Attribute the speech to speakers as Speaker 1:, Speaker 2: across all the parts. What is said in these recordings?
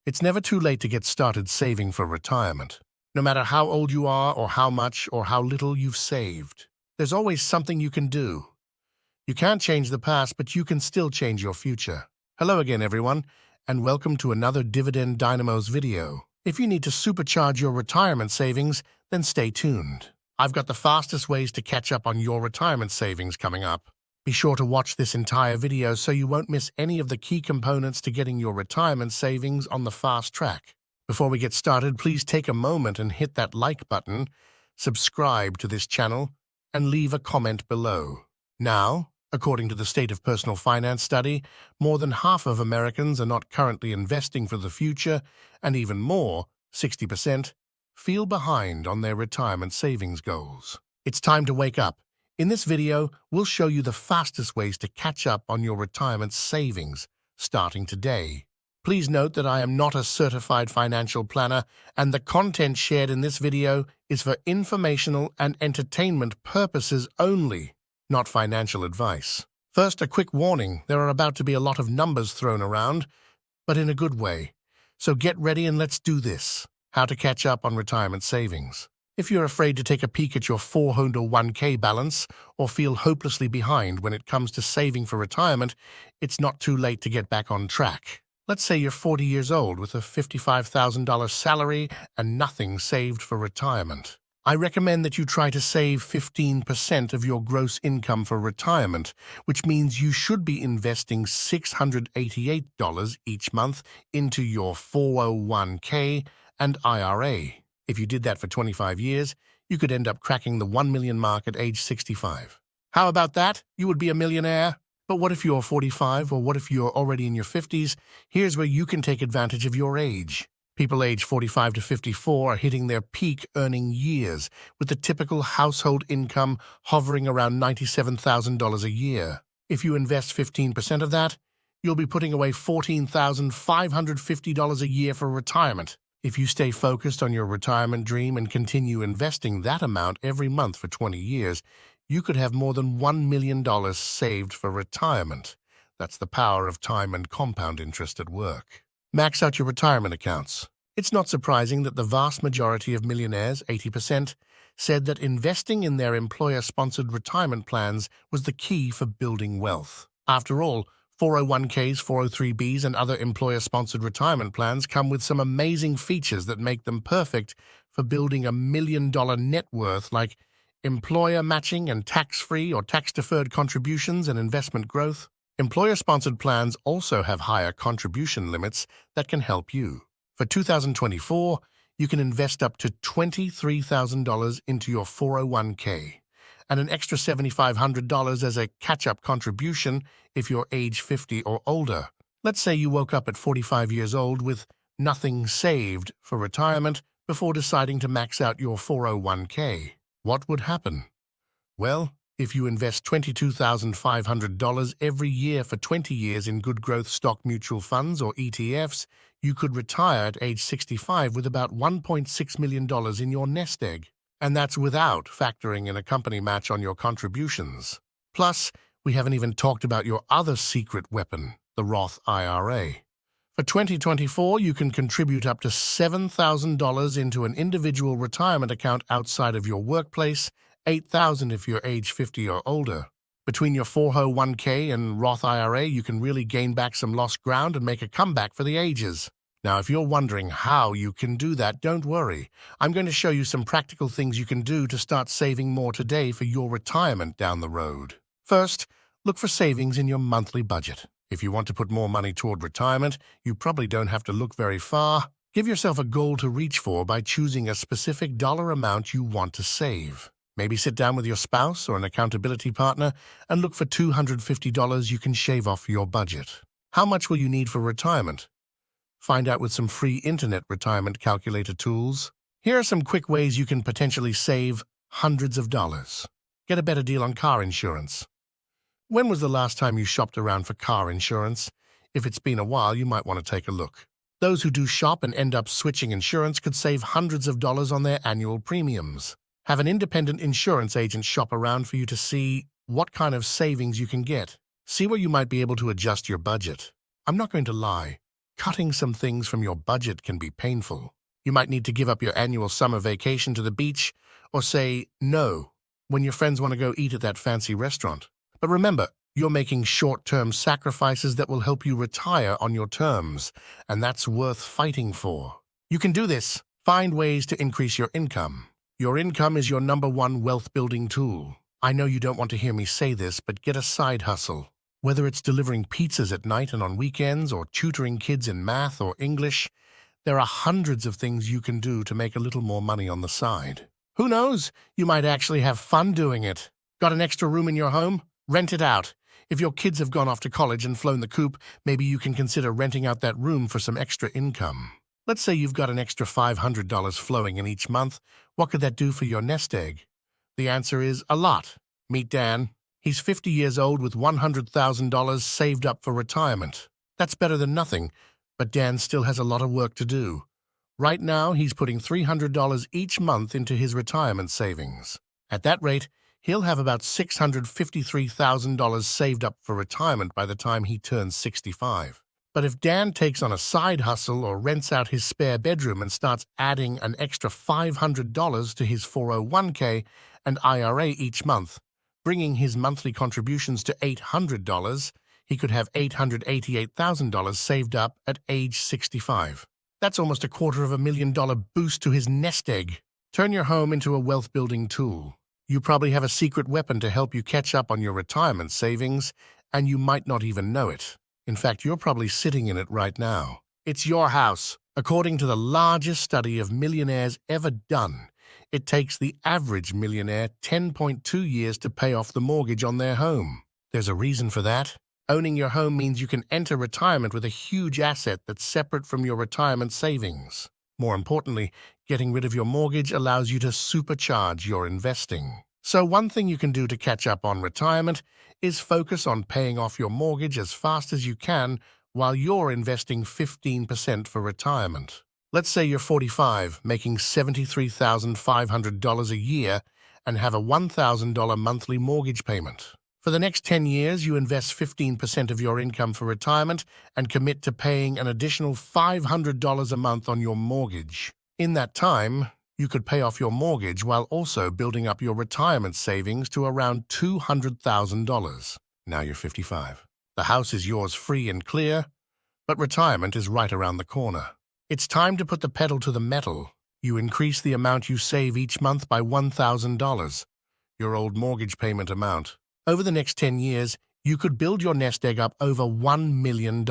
Speaker 1: It's never too late to get started saving for retirement. No matter how old you are or how much or how little you've saved, there's always something you can do. You can't change the past, but you can still change your future. Hello again, everyone, and welcome to another Dividend Dynamos video. If you need to supercharge your retirement savings, then stay tuned. I've got the fastest ways to catch up on your retirement savings coming up. Be sure to watch this entire video so you won't miss any of the key components to getting your retirement savings on the fast track. Before we get started, please take a moment and hit that like button, subscribe to this channel, and leave a comment below. Now, according to the State of Personal Finance study, more than half of Americans are not currently investing for the future, and even more, 60%, feel behind on their retirement savings goals. It's time to wake up. In this video, we'll show you the fastest ways to catch up on your retirement savings, starting today. Please note that I am not a certified financial planner, and the content shared in this video is for informational and entertainment purposes only, not financial advice. First, a quick warning: there are about to be a lot of numbers thrown around, but in a good way. So get ready and let's do this. How to catch up on retirement savings. If you're afraid to take a peek at your 401k balance or feel hopelessly behind when it comes to saving for retirement, it's not too late to get back on track. Let's say you're 40 years old with a $55,000 salary and nothing saved for retirement. I recommend that you try to save 15% of your gross income for retirement, which means you should be investing $688 each month into your 401k and IRA. If you did that for 25 years, you could end up cracking the 1 million mark at age 65. How about that? You would be a millionaire. But what if you're 45, or what if you're already in your 50s? Here's where you can take advantage of your age. People age 45 to 54 are hitting their peak earning years, with the typical household income hovering around $97,000 a year. If you invest 15% of that, you'll be putting away $14,550 a year for retirement. If you stay focused on your retirement dream and continue investing that amount every month for 20 years, you could have more than $1 million saved for retirement. That's the power of time and compound interest at work. Max out your retirement accounts. It's not surprising that the vast majority of millionaires, 80%, said that investing in their employer-sponsored retirement plans was the key for building wealth. After all, 401ks, 403bs, and other employer-sponsored retirement plans come with some amazing features that make them perfect for building a $1 million net worth, like employer matching and tax-free or tax-deferred contributions and investment growth. Employer-sponsored plans also have higher contribution limits that can help you. For 2024, you can invest up to $23,000 into your 401k. And an extra $7,500 as a catch-up contribution if you're age 50 or older. Let's say you woke up at 45 years old with nothing saved for retirement before deciding to max out your 401k. What would happen? Well, if you invest $22,500 every year for 20 years in good growth stock mutual funds or ETFs, you could retire at age 65 with about $1.6 million in your nest egg. And that's without factoring in a company match on your contributions. Plus, we haven't even talked about your other secret weapon, the Roth IRA. For 2024, you can contribute up to $7,000 into an individual retirement account outside of your workplace, $8,000 if you're age 50 or older. Between your 401k and Roth IRA, you can really gain back some lost ground and make a comeback for the ages. Now, if you're wondering how you can do that, don't worry. I'm going to show you some practical things you can do to start saving more today for your retirement down the road. First, look for savings in your monthly budget. If you want to put more money toward retirement, you probably don't have to look very far. Give yourself a goal to reach for by choosing a specific dollar amount you want to save. Maybe sit down with your spouse or an accountability partner and look for $250 you can shave off your budget. How much will you need for retirement? Find out with some free internet retirement calculator tools. Here are some quick ways you can potentially save hundreds of dollars. Get a better deal on car insurance. When was the last time you shopped around for car insurance? If it's been a while, you might want to take a look. Those who do shop and end up switching insurance could save hundreds of dollars on their annual premiums. Have an independent insurance agent shop around for you to see what kind of savings you can get. See where you might be able to adjust your budget. I'm not going to lie. cutting some things from your budget can be painful. You might need to give up your annual summer vacation to the beach or say no when your friends want to go eat at that fancy restaurant. But remember, you're making short-term sacrifices that will help you retire on your terms, and that's worth fighting for. You can do this. Find ways to increase your income. Your income is your #1 wealth-building tool. I know you don't want to hear me say this, but get a side hustle. Whether it's delivering pizzas at night and on weekends or tutoring kids in math or English, there are hundreds of things you can do to make a little more money on the side. Who knows? You might actually have fun doing it. Got an extra room in your home? Rent it out. If your kids have gone off to college and flown the coop, maybe you can consider renting out that room for some extra income. Let's say you've got an extra $500 flowing in each month. What could that do for your nest egg? The answer is a lot. Meet Dan. He's 50 years old with $100,000 saved up for retirement. That's better than nothing, but Dan still has a lot of work to do. Right now, he's putting $300 each month into his retirement savings. At that rate, he'll have about $653,000 saved up for retirement by the time he turns 65. But if Dan takes on a side hustle or rents out his spare bedroom and starts adding an extra $500 to his 401k and IRA each month, bringing his monthly contributions to $800, he could have $888,000 saved up at age 65. That's almost $250,000 boost to his nest egg. Turn your home into a wealth-building tool. You probably have a secret weapon to help you catch up on your retirement savings, and you might not even know it. In fact, you're probably sitting in it right now. It's your house. According to the largest study of millionaires ever done, it takes the average millionaire 10.2 years to pay off the mortgage on their home. There's a reason for that. Owning your home means you can enter retirement with a huge asset that's separate from your retirement savings. More importantly, getting rid of your mortgage allows you to supercharge your investing. So one thing you can do to catch up on retirement is focus on paying off your mortgage as fast as you can while you're investing 15% for retirement. Let's say you're 45, making $73,500 a year and have a $1,000 monthly mortgage payment. For the next 10 years, you invest 15% of your income for retirement and commit to paying an additional $500 a month on your mortgage. In that time, you could pay off your mortgage while also building up your retirement savings to around $200,000. Now you're 55. The house is yours free and clear, but retirement is right around the corner. It's time to put the pedal to the metal. You increase the amount you save each month by $1,000, your old mortgage payment amount. Over the next 10 years, you could build your nest egg up over $1 million.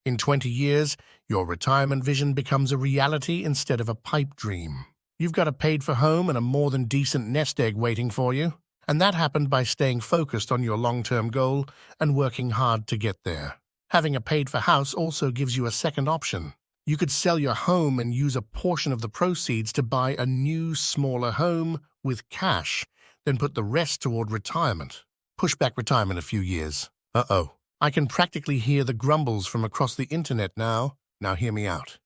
Speaker 1: In 20 years, your retirement vision becomes a reality instead of a pipe dream. You've got a paid-for home and a more than decent nest egg waiting for you, and that happened by staying focused on your long-term goal and working hard to get there. Having a paid-for house also gives you a second option. You could sell your home and use a portion of the proceeds to buy a new, smaller home with cash, then put the rest toward retirement. Push back retirement a few years. Uh-oh. I can practically hear the grumbles from across the internet now. Now hear me out.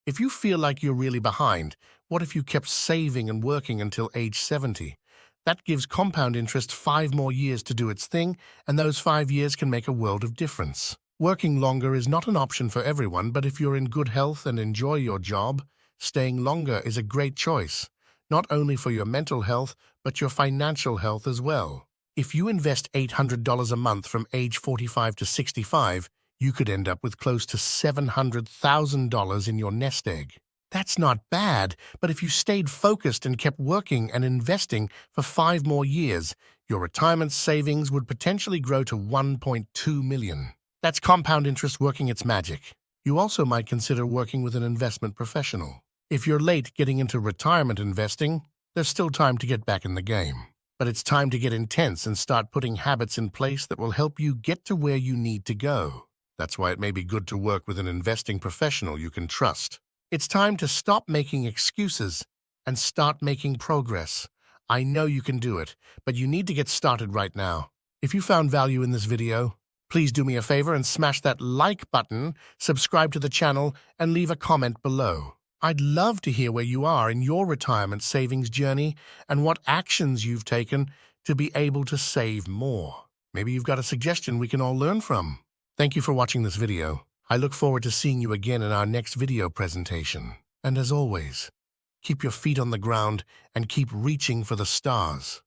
Speaker 1: If you feel like you're really behind, what if you kept saving and working until age 70? That gives compound interest 5 more years to do its thing, and those 5 years can make a world of difference. Working longer is not an option for everyone, but if you're in good health and enjoy your job, staying longer is a great choice, not only for your mental health, but your financial health as well. If you invest $800 a month from age 45 to 65, you could end up with close to $700,000 in your nest egg. That's not bad, but if you stayed focused and kept working and investing for 5 more years, your retirement savings would potentially grow to $1.2 million. That's compound interest working its magic. You also might consider working with an investment professional. If you're late getting into retirement investing, there's still time to get back in the game. But it's time to get intense and start putting habits in place that will help you get to where you need to go. That's why it may be good to work with an investing professional you can trust. It's time to stop making excuses and start making progress. I know you can do it, but you need to get started right now. If you found value in this video, please do me a favor and smash that like button, subscribe to the channel, and leave a comment below. I'd love to hear where you are in your retirement savings journey and what actions you've taken to be able to save more. Maybe you've got a suggestion we can all learn from. Thank you for watching this video. I look forward to seeing you again in our next video presentation. And as always, keep your feet on the ground and keep reaching for the stars.